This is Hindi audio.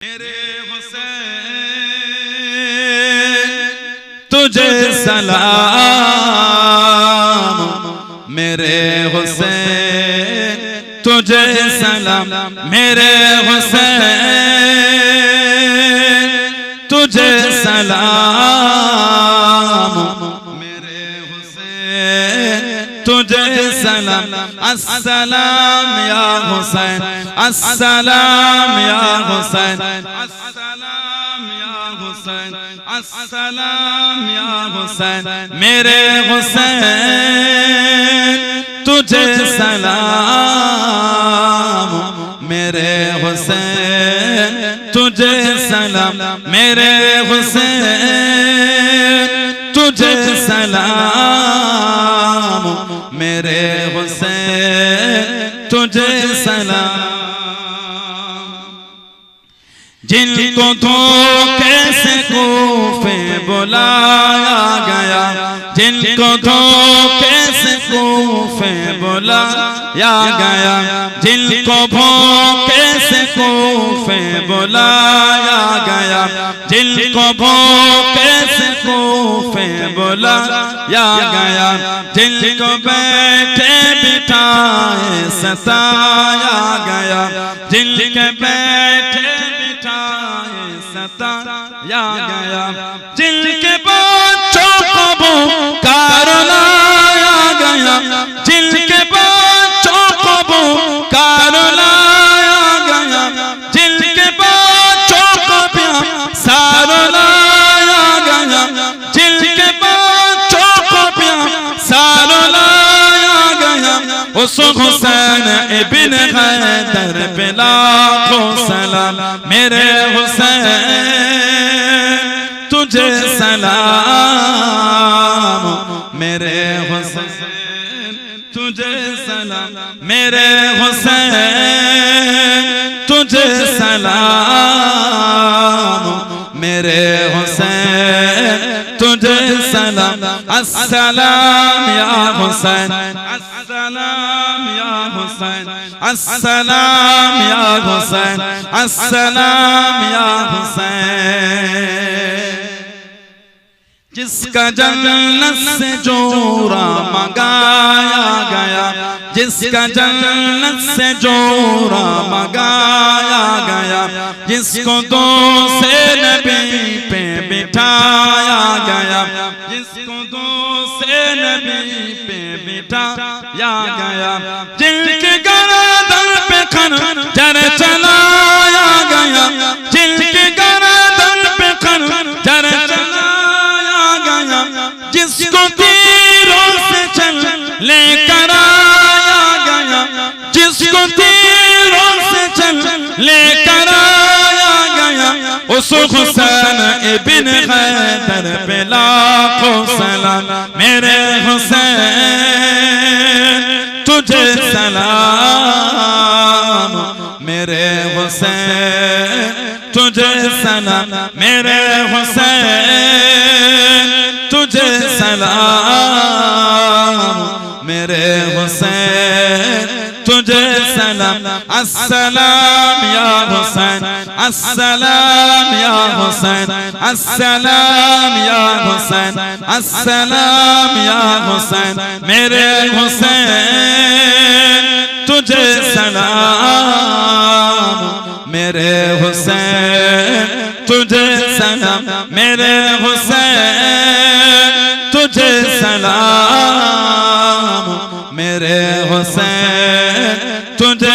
मेरे हुसैन तुझे सलाम, मेरे हुसैन तुझे सलाम, मेरे हुसैन तुझे सलाम, मेरे हुसैन तुझे सलाम। अस्सलाम या हुसैन, अस्सलाम या हुसैन, अस्सलाम या हुसैन, अस्सलाम या हुसैन, मेरे हुसैन तुझे सलाम, मेरे हुसैन तुझे सलाम, मेरे हुसैन तुझे सलाम, मेरे हुसैन तुझे सलाम। जिनको धोखे से कूफे बुलाया गया, जिनको धोखे से कूफे बुलाया गया, जिनको भूखे से कूफे बुलाया गया, जिनको भूखे से कूफे बुलाया गया, जिनको बैठे बिठाए सताया गया, जिनके बैठे सताया गया, जिनके बच्चों को पुकार लाया गया, जिनके बच्चों को पुकार लाया गया, जिनके बच्चों को प्यार लाया गया, जिनके बच्चों को प्यार लाया गया, उस हुसैन इब्न हैदर पे लाखों सलाम, मेरे हुसैन तुझे सलाम, मेरे हुसैन तुझे सलाम, मेरे हुसैन तुझे सलाम, मेरे हुसैन तुझे सलाम। अस्सलाम या हुसैन, अस्सलाम या हुसैन, अस्सलाम या हुसैन, अस्सलाम या हुसैन। जिसका जन्नत से जोड़ा मंगाया गया, जिसका जन्नत से जोड़ा मंगाया गया, जिसको दो से नबी पे बिठाया गया, जिसको दो से नबी पे बिठाया गया, जिनके गर्दन पे खंजर चलाया गया, जिनके गर्दन पे खंजर चलाया गया, जिसको तीरों से चल लेकर आया गया, जिसको तीरों से चल लेकर आया गया, उस हुसैन इब्न हैदर पे लाखों सलाम, मेरे हुसैन तुझे सलाम, मेरे हुसैन तुझे सलाम, मेरे हुसैन तुझे सलाम, मेरे हुसैन तुझे सलाम। अस्सलाम या हुसैन, अस्सलाम या हुसैन, अस्सलाम या हुसैन, अस्सलाम या हुसैन, मेरे हुसैन तुझे सलाम, मेरे हुसैन तुझे सलाम, मेरे हुसैन तुझे सलाम, मेरे हुसैन तुझे